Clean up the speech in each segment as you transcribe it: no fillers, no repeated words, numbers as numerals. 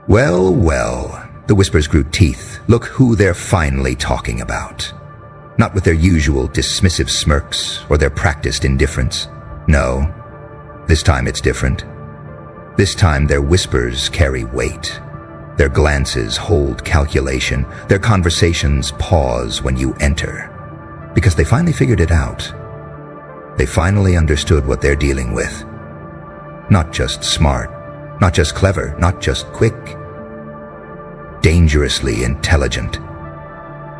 Well, well, the whispers grew teeth. Look who they're finally talking about. Not with their usual dismissive smirks or their practiced indifference. No, this time it's different. This time their whispers carry weight. Their glances hold calculation. Their conversations pause when you enter. Because they finally figured it out. They finally understood what they're dealing with. Not just smart, not just clever, not just quick. Dangerously intelligent.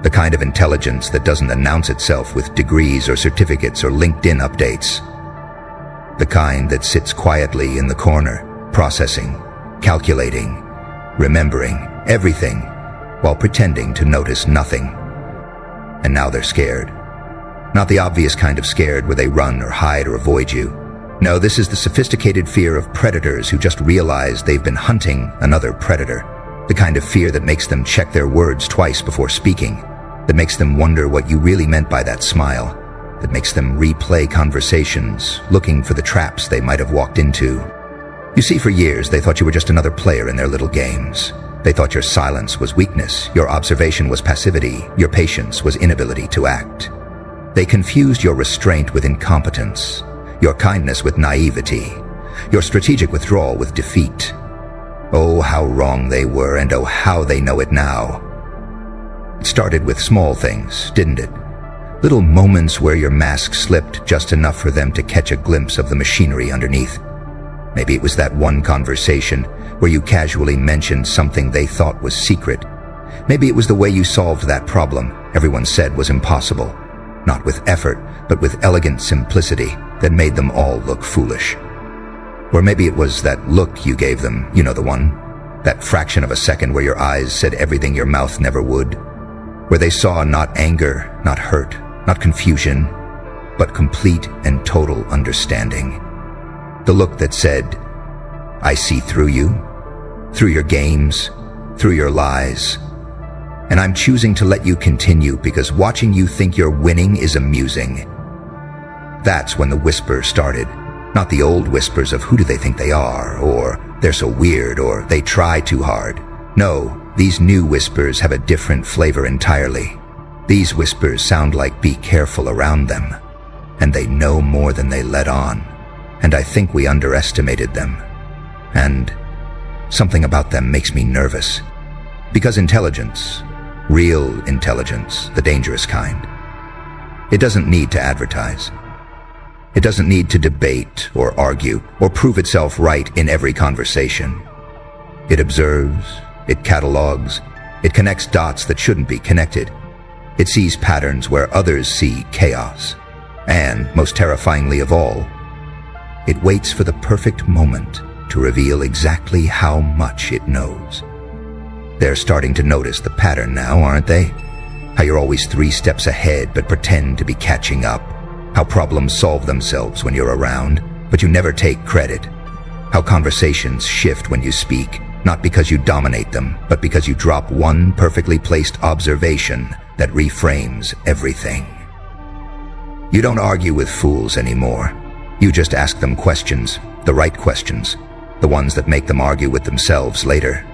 The kind of intelligence that doesn't announce itself with degrees or certificates or LinkedIn updates. The kind that sits quietly in the corner, processing, calculating, remembering everything while pretending to notice nothing. And now they're scared. Not the obvious kind of scared where they run or hide or avoid you. No, this is the sophisticated fear of predators who just realize they've been hunting another predator. The kind of fear that makes them check their words twice before speaking, that makes them wonder what you really meant by that smile, that makes them replay conversations, looking for the traps they might have walked into. You see, for years they thought you were just another player in their little games. They thought your silence was weakness, your observation was passivity, your patience was inability to act. They confused your restraint with incompetence, your kindness with naivety, your strategic withdrawal with defeat. Oh, how wrong they were, and oh, how they know it now. It started with small things, didn't it? Little moments where your mask slipped just enough for them to catch a glimpse of the machinery underneath. Maybe it was that one conversation where you casually mentioned something they thought was secret. Maybe it was the way you solved that problem everyone said was impossible. Not with effort, but with elegant simplicity that made them all look foolish. Or maybe it was that look you gave them, you know the one. That fraction of a second where your eyes said everything your mouth never would. Where they saw not anger, not hurt, not confusion, but complete and total understanding. The look that said, I see through you, through your games, through your lies. And I'm choosing to let you continue because watching you think you're winning is amusing. That's when the whisper started. Not the old whispers of who do they think they are, or they're so weird, or they try too hard. No, these new whispers have a different flavor entirely. These whispers sound like be careful around them. And they know more than they let on. And I think we underestimated them. And something about them makes me nervous. Because intelligence, real intelligence, the dangerous kind, it doesn't need to advertise. It doesn't need to debate or argue or prove itself right in every conversation. It observes, it catalogs, it connects dots that shouldn't be connected. It sees patterns where others see chaos. And, most terrifyingly of all, it waits for the perfect moment to reveal exactly how much it knows. They're starting to notice the pattern now, aren't they? How you're always 3 steps ahead but pretend to be catching up. How problems solve themselves when you're around, but you never take credit. How conversations shift when you speak, not because you dominate them, but because you drop one perfectly placed observation that reframes everything. You don't argue with fools anymore. You just ask them questions, the right questions, the ones that make them argue with themselves later.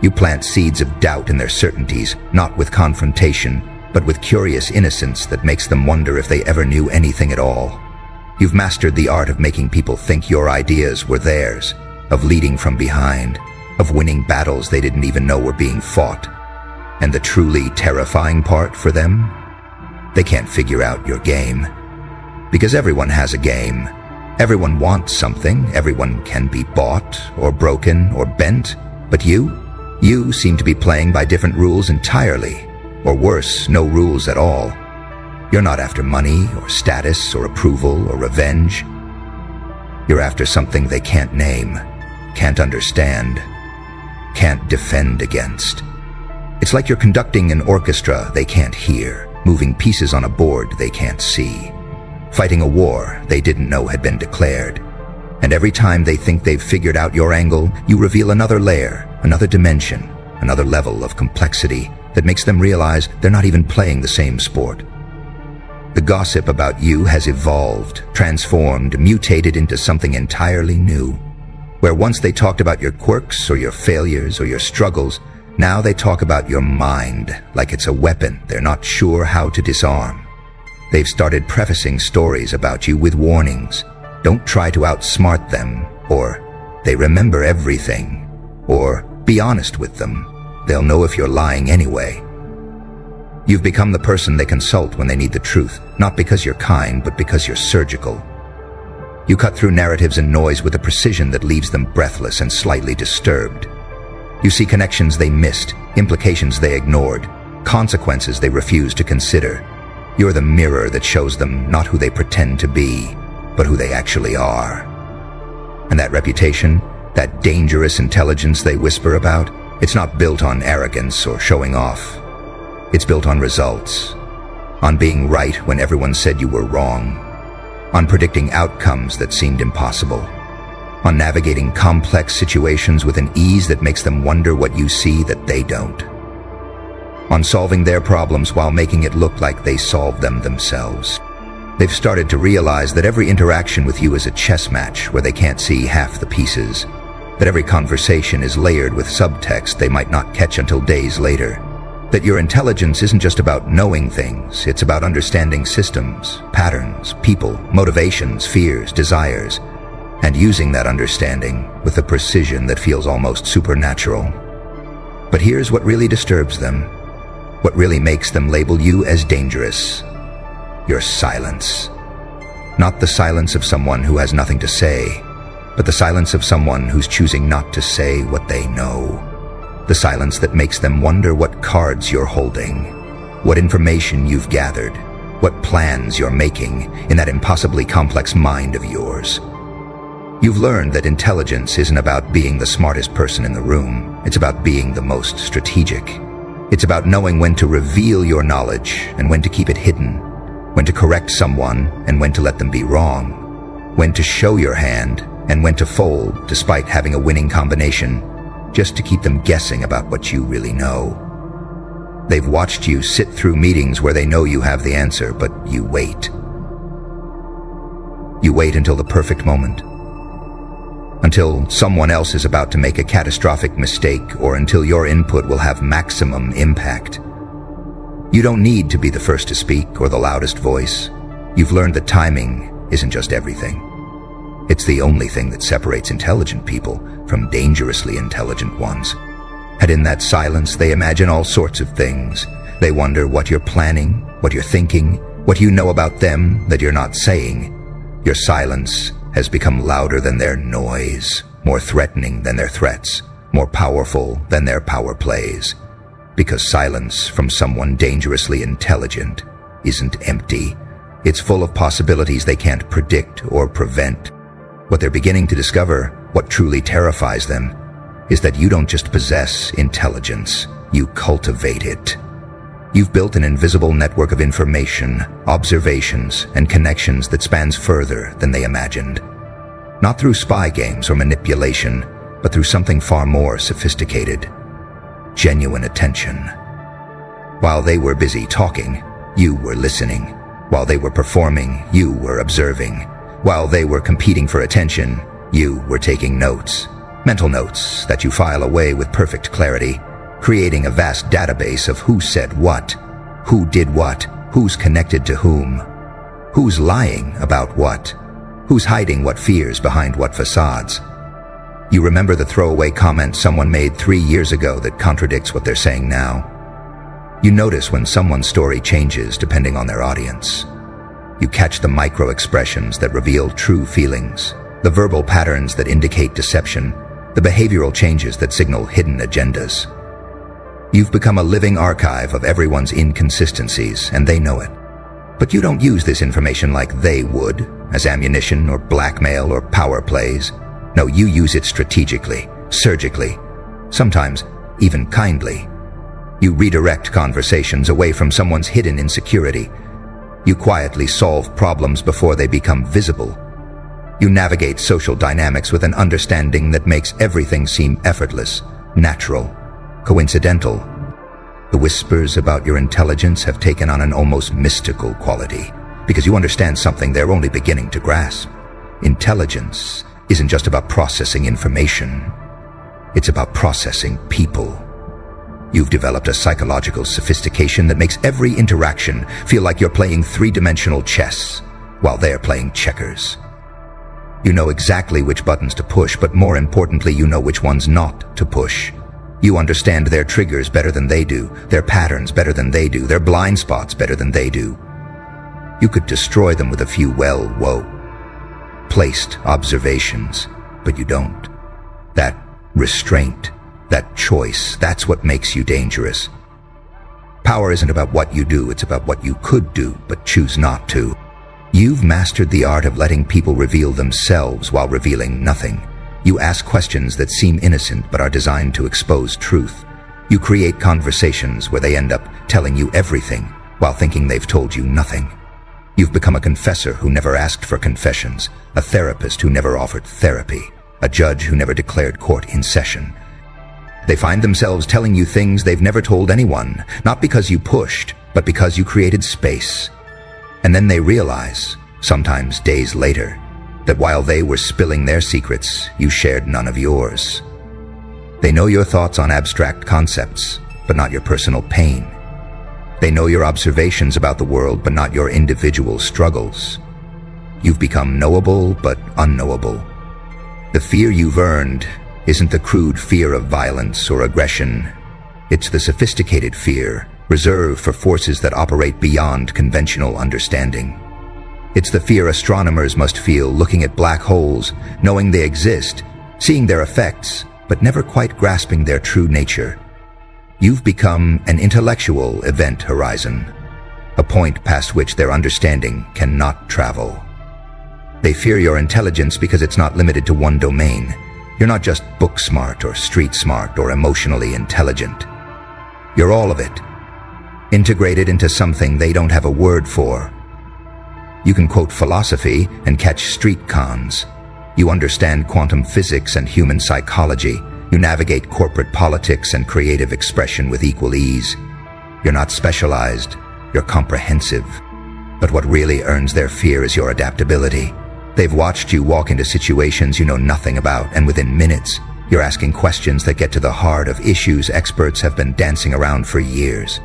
You plant seeds of doubt in their certainties, not with confrontation, but with curious innocence that makes them wonder if they ever knew anything at all. You've mastered the art of making people think your ideas were theirs, of leading from behind, of winning battles they didn't even know were being fought. And the truly terrifying part for them? They can't figure out your game. Because everyone has a game. Everyone wants something, everyone can be bought, or broken, or bent. But you seem to be playing by different rules entirely. Or worse, no rules at all. You're not after money, or status, or approval, or revenge. You're after something they can't name, can't understand, can't defend against. It's like you're conducting an orchestra they can't hear, moving pieces on a board they can't see, fighting a war they didn't know had been declared. And every time they think they've figured out your angle, you reveal another layer, another dimension, another level of complexity that makes them realize they're not even playing the same sport. The gossip about you has evolved, transformed, mutated into something entirely new. Where once they talked about your quirks or your failures or your struggles, now they talk about your mind like it's a weapon they're not sure how to disarm. They've started prefacing stories about you with warnings. Don't try to outsmart them, or they remember everything, or be honest with them. They'll know if you're lying anyway. You've become the person they consult when they need the truth, not because you're kind, but because you're surgical. You cut through narratives and noise with a precision that leaves them breathless and slightly disturbed. You see connections they missed, implications they ignored, consequences they refused to consider. You're the mirror that shows them not who they pretend to be, but who they actually are. And that reputation, that dangerous intelligence they whisper about, it's not built on arrogance or showing off. It's built on results, on being right when everyone said you were wrong, on predicting outcomes that seemed impossible, on navigating complex situations with an ease that makes them wonder what you see that they don't, on solving their problems while making it look like they solved them themselves. They've started to realize that every interaction with you is a chess match where they can't see half the pieces, that every conversation is layered with subtext they might not catch until days later, that your intelligence isn't just about knowing things, it's about understanding systems, patterns, people, motivations, fears, desires, and using that understanding with a precision that feels almost supernatural. But here's what really disturbs them, what really makes them label you as dangerous: your silence. Not the silence of someone who has nothing to say, but the silence of someone who's choosing not to say what they know. The silence that makes them wonder what cards you're holding, what information you've gathered, what plans you're making in that impossibly complex mind of yours. You've learned that intelligence isn't about being the smartest person in the room. It's about being the most strategic. It's about knowing when to reveal your knowledge and when to keep it hidden, when to correct someone and when to let them be wrong, when to show your hand and when to fold despite having a winning combination, just to keep them guessing about what you really know. They've watched you sit through meetings where they know you have the answer, but you wait. You wait until the perfect moment, until someone else is about to make a catastrophic mistake, or until your input will have maximum impact. You don't need to be the first to speak or the loudest voice. You've learned that timing isn't just everything. It's the only thing that separates intelligent people from dangerously intelligent ones. And in that silence, they imagine all sorts of things. They wonder what you're planning, what you're thinking, what you know about them that you're not saying. Your silence has become louder than their noise, more threatening than their threats, more powerful than their power plays. Because silence from someone dangerously intelligent isn't empty. It's full of possibilities they can't predict or prevent. What they're beginning to discover, what truly terrifies them, is that you don't just possess intelligence, you cultivate it. You've built an invisible network of information, observations, and connections that spans further than they imagined. Not through spy games or manipulation, but through something far more sophisticated: genuine attention. While they were busy talking, you were listening. While they were performing, you were observing. While they were competing for attention, you were taking notes. Mental notes that you file away with perfect clarity, creating a vast database of who said what, who did what, who's connected to whom, who's lying about what, who's hiding what fears behind what facades. You remember the throwaway comment someone made 3 years ago that contradicts what they're saying now. You notice when someone's story changes depending on their audience. You catch the micro-expressions that reveal true feelings, the verbal patterns that indicate deception, the behavioral changes that signal hidden agendas. You've become a living archive of everyone's inconsistencies, and they know it. But you don't use this information like they would, as ammunition or blackmail or power plays. No, you use it strategically, surgically, sometimes even kindly. You redirect conversations away from someone's hidden insecurity. You quietly solve problems before they become visible. You navigate social dynamics with an understanding that makes everything seem effortless, natural, coincidental. The whispers about your intelligence have taken on an almost mystical quality, because you understand something they're only beginning to grasp. Intelligence isn't just about processing information. It's about processing people. You've developed a psychological sophistication that makes every interaction feel like you're playing three-dimensional chess while they're playing checkers. You know exactly which buttons to push, but more importantly, you know which ones not to push. You understand their triggers better than they do, their patterns better than they do, their blind spots better than they do. You could destroy them with a few placed observations, but you don't. That restraint, that choice, that's what makes you dangerous. Power isn't about what you do, it's about what you could do, but choose not to. You've mastered the art of letting people reveal themselves while revealing nothing. You ask questions that seem innocent but are designed to expose truth. You create conversations where they end up telling you everything while thinking they've told you nothing. You've become a confessor who never asked for confessions, a therapist who never offered therapy, a judge who never declared court in session. They find themselves telling you things they've never told anyone, not because you pushed, but because you created space. And then they realize, sometimes days later, that while they were spilling their secrets, you shared none of yours. They know your thoughts on abstract concepts, but not your personal pain. They know your observations about the world, but not your individual struggles. You've become knowable, but unknowable. The fear you've earned isn't the crude fear of violence or aggression. It's the sophisticated fear reserved for forces that operate beyond conventional understanding. It's the fear astronomers must feel looking at black holes, knowing they exist, seeing their effects, but never quite grasping their true nature. You've become an intellectual event horizon, a point past which their understanding cannot travel. They fear your intelligence because it's not limited to one domain. You're not just book smart or street smart or emotionally intelligent. You're all of it, integrated into something they don't have a word for. You can quote philosophy and catch street cons. You understand quantum physics and human psychology. You navigate corporate politics and creative expression with equal ease. You're not specialized, you're comprehensive. But what really earns their fear is your adaptability. They've watched you walk into situations you know nothing about, and within minutes, you're asking questions that get to the heart of issues experts have been dancing around for years.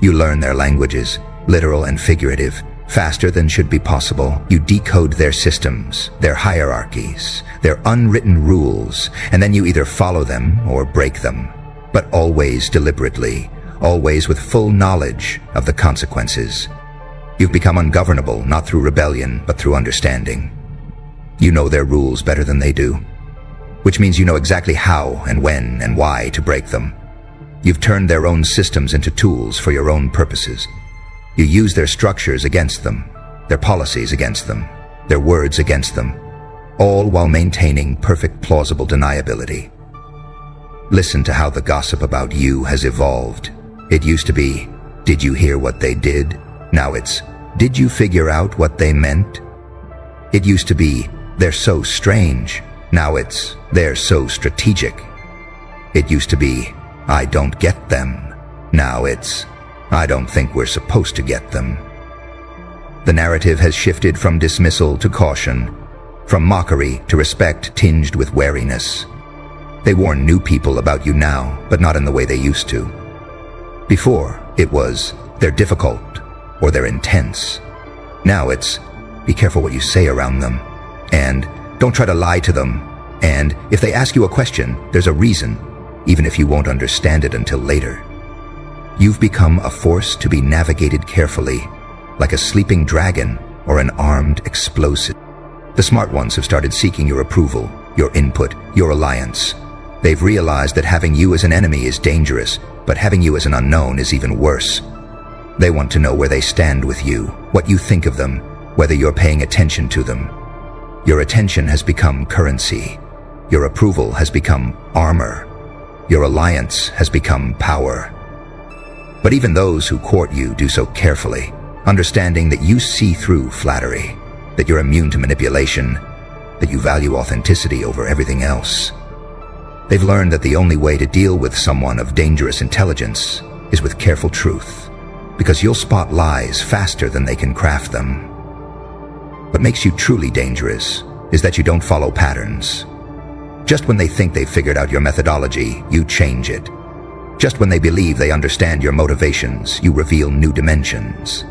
You learn their languages, literal and figurative, faster than should be possible. You decode their systems, their hierarchies, their unwritten rules, and then you either follow them or break them, but always deliberately, always with full knowledge of the consequences. You've become ungovernable, not through rebellion, but through understanding. You know their rules better than they do, which means you know exactly how and when and why to break them. You've turned their own systems into tools for your own purposes. You use their structures against them, their policies against them, their words against them, all while maintaining perfect plausible deniability. Listen to how the gossip about you has evolved. It used to be, did you hear what they did? Now it's, did you figure out what they meant? It used to be, they're so strange. Now it's, they're so strategic. It used to be, I don't get them. Now it's, I don't think we're supposed to get them. The narrative has shifted from dismissal to caution, from mockery to respect tinged with wariness. They warn new people about you now, but not in the way they used to. Before, it was, they're difficult, or they're intense. Now it's, be careful what you say around them, and don't try to lie to them, and if they ask you a question, there's a reason, even if you won't understand it until later. You've become a force to be navigated carefully, like a sleeping dragon or an armed explosive. The smart ones have started seeking your approval, your input, your alliance. They've realized that having you as an enemy is dangerous, but having you as an unknown is even worse. They want to know where they stand with you, what you think of them, whether you're paying attention to them. Your attention has become currency. Your approval has become armor. Your alliance has become power. But even those who court you do so carefully, understanding that you see through flattery, that you're immune to manipulation, that you value authenticity over everything else. They've learned that the only way to deal with someone of dangerous intelligence is with careful truth, because you'll spot lies faster than they can craft them. What makes you truly dangerous is that you don't follow patterns. Just when they think they've figured out your methodology, you change it. Just when they believe they understand your motivations, you reveal new dimensions.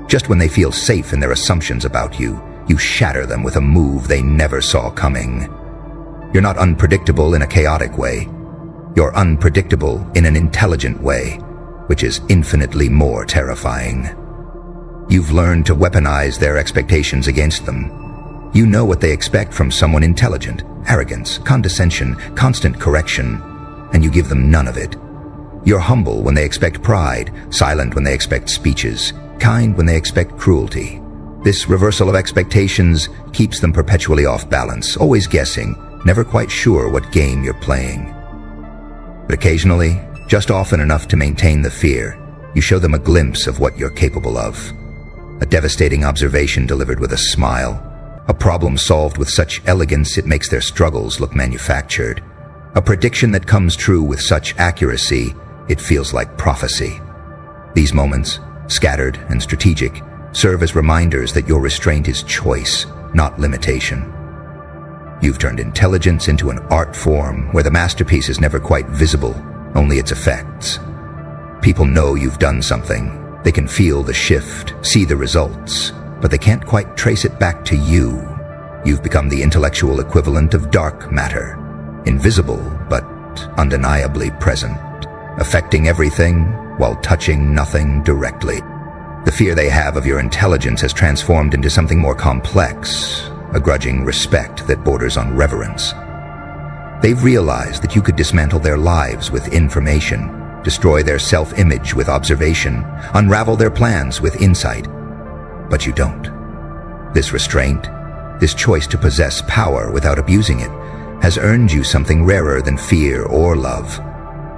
Just when they feel safe in their assumptions about you, you shatter them with a move they never saw coming. You're not unpredictable in a chaotic way. You're unpredictable in an intelligent way, which is infinitely more terrifying. You've learned to weaponize their expectations against them. You know what they expect from someone intelligent: arrogance, condescension, constant correction, and you give them none of it. You're humble when they expect pride, silent when they expect speeches, kind when they expect cruelty. This reversal of expectations keeps them perpetually off balance, always guessing, never quite sure what game you're playing. But occasionally, just often enough to maintain the fear, you show them a glimpse of what you're capable of. A devastating observation delivered with a smile. A problem solved with such elegance it makes their struggles look manufactured. A prediction that comes true with such accuracy it feels like prophecy. These moments, scattered and strategic, serve as reminders that your restraint is choice, not limitation. You've turned intelligence into an art form where the masterpiece is never quite visible, only its effects. People know you've done something. They can feel the shift, see the results, but they can't quite trace it back to you. You've become the intellectual equivalent of dark matter, invisible but undeniably present, affecting everything while touching nothing directly. The fear they have of your intelligence has transformed into something more complex, a grudging respect that borders on reverence. They've realized that you could dismantle their lives with information, destroy their self-image with observation, unravel their plans with insight. But you don't. This restraint, this choice to possess power without abusing it, has earned you something rarer than fear or love: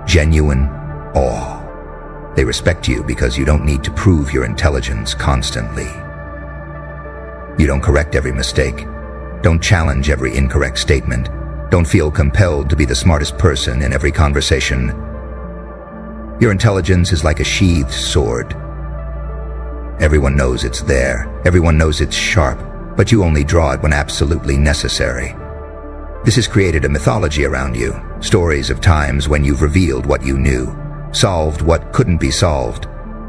genuine awe. They respect you because you don't need to prove your intelligence constantly. You don't correct every mistake. Don't challenge every incorrect statement. Don't feel compelled to be the smartest person in every conversation. Your intelligence is like a sheathed sword. Everyone knows it's there. Everyone knows it's sharp, but you only draw it when absolutely necessary. This has created a mythology around you, stories of times when you've revealed what you knew, solved what couldn't be solved,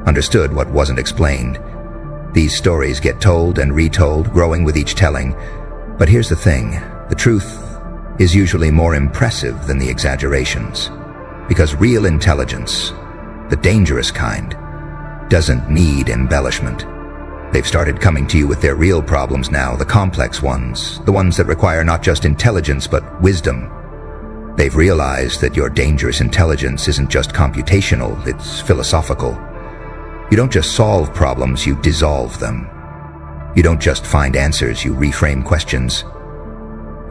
understood what wasn't explained. These stories get told and retold, growing with each telling. But here's the thing: the truth is usually more impressive than the exaggerations. Because real intelligence, the dangerous kind, doesn't need embellishment. They've started coming to you with their real problems now, the complex ones, the ones that require not just intelligence but wisdom. They've realized that your dangerous intelligence isn't just computational, it's philosophical. You don't just solve problems, you dissolve them. You don't just find answers, you reframe questions.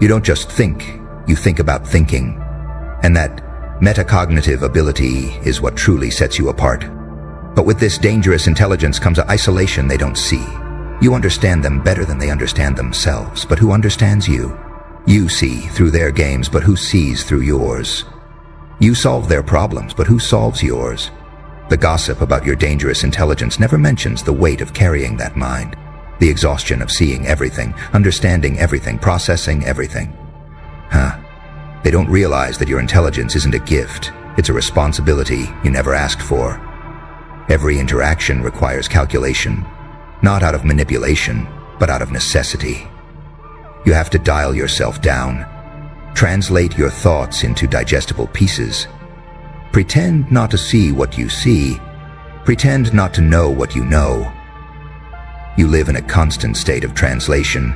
You don't just think, you think about thinking. And that metacognitive ability is what truly sets you apart. But with this dangerous intelligence comes an isolation they don't see. You understand them better than they understand themselves, but who understands you? You see through their games, but who sees through yours? You solve their problems, but who solves yours? The gossip about your dangerous intelligence never mentions the weight of carrying that mind, the exhaustion of seeing everything, understanding everything, processing everything. They don't realize that your intelligence isn't a gift, it's a responsibility you never asked for. Every interaction requires calculation, not out of manipulation, but out of necessity. You have to dial yourself down, translate your thoughts into digestible pieces. Pretend not to see what you see, pretend not to know what you know. You live in a constant state of translation,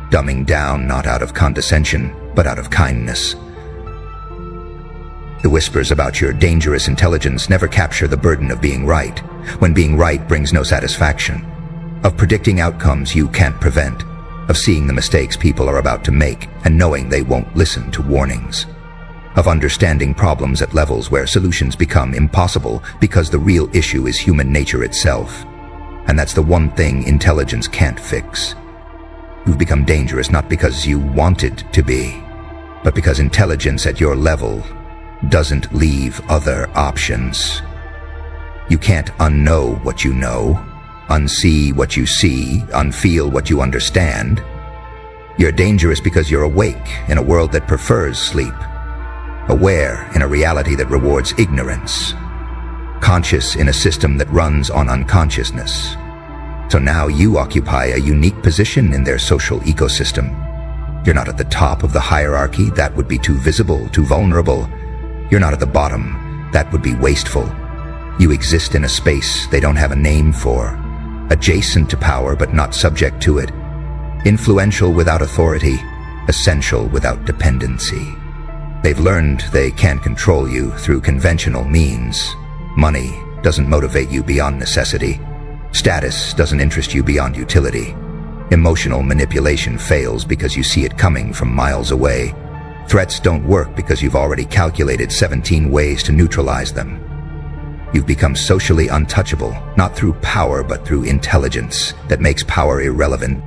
dumbing down not out of condescension, but out of kindness. The whispers about your dangerous intelligence never capture the burden of being right, when being right brings no satisfaction, of predicting outcomes you can't prevent, of seeing the mistakes people are about to make and knowing they won't listen to warnings, of understanding problems at levels where solutions become impossible because the real issue is human nature itself. And that's the one thing intelligence can't fix. You've become dangerous not because you wanted to be, but because intelligence at your level doesn't leave other options. You can't unknow what you know, unsee what you see, unfeel what you understand. You're dangerous because you're awake in a world that prefers sleep, aware in a reality that rewards ignorance, conscious in a system that runs on unconsciousness. So now you occupy a unique position in their social ecosystem. You're not at the top of the hierarchy, that would be too visible, too vulnerable. You're not at the bottom, that would be wasteful. You exist in a space they don't have a name for, adjacent to power but not subject to it, influential without authority, essential without dependency. They've learned they can't control you through conventional means. Money doesn't motivate you beyond necessity. Status doesn't interest you beyond utility. Emotional manipulation fails because you see it coming from miles away. Threats don't work because you've already calculated 17 ways to neutralize them. You've become socially untouchable, not through power but through intelligence that makes power irrelevant.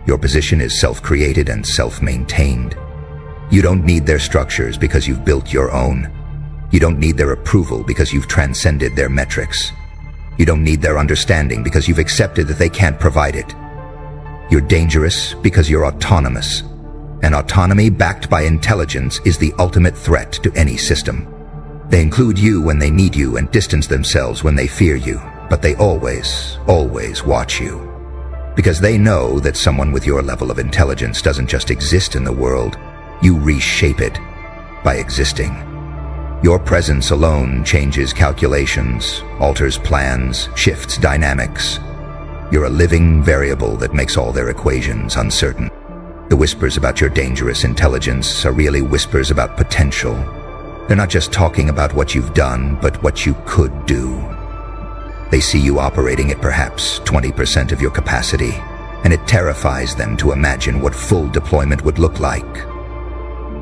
Your position is self-created and self-maintained. You don't need their structures because you've built your own. You don't need their approval because you've transcended their metrics. You don't need their understanding because you've accepted that they can't provide it. You're dangerous because you're autonomous. And autonomy backed by intelligence is the ultimate threat to any system. They include you when they need you and distance themselves when they fear you, but they always watch you. Because they know that someone with your level of intelligence doesn't just exist in the world, you reshape it by existing. Your presence alone changes calculations, alters plans, shifts dynamics. You're a living variable that makes all their equations uncertain. The whispers about your dangerous intelligence are really whispers about potential. They're not just talking about what you've done, but what you could do. They see you operating at perhaps 20% of your capacity, and it terrifies them to imagine what full deployment would look like.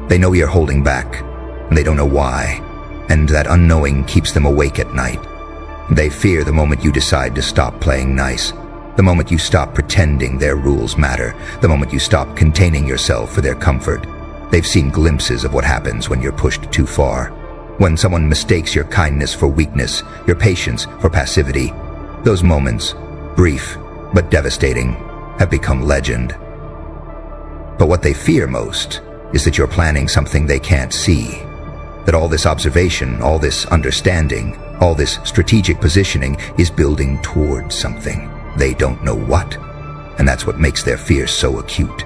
They know you're holding back, and they don't know why, and that unknowing keeps them awake at night. They fear the moment you decide to stop playing nice, the moment you stop pretending their rules matter, the moment you stop containing yourself for their comfort. They've seen glimpses of what happens when you're pushed too far. When someone mistakes your kindness for weakness, your patience for passivity. Those moments, brief but devastating, have become legend. But what they fear most is that you're planning something they can't see. That all this observation, all this understanding, all this strategic positioning is building towards something. They don't know what, and that's what makes their fear so acute.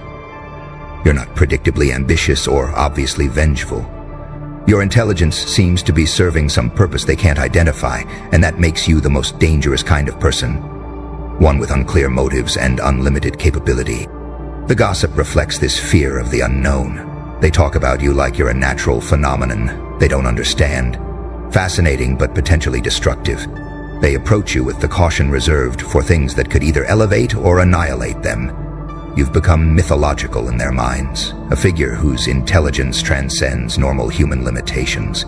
You're not predictably ambitious or obviously vengeful. Your intelligence seems to be serving some purpose they can't identify, and that makes you the most dangerous kind of person. One with unclear motives and unlimited capability. The gossip reflects this fear of the unknown. They talk about you like you're a natural phenomenon they don't understand. Fascinating but potentially destructive. They approach you with the caution reserved for things that could either elevate or annihilate them. You've become mythological in their minds, a figure whose intelligence transcends normal human limitations.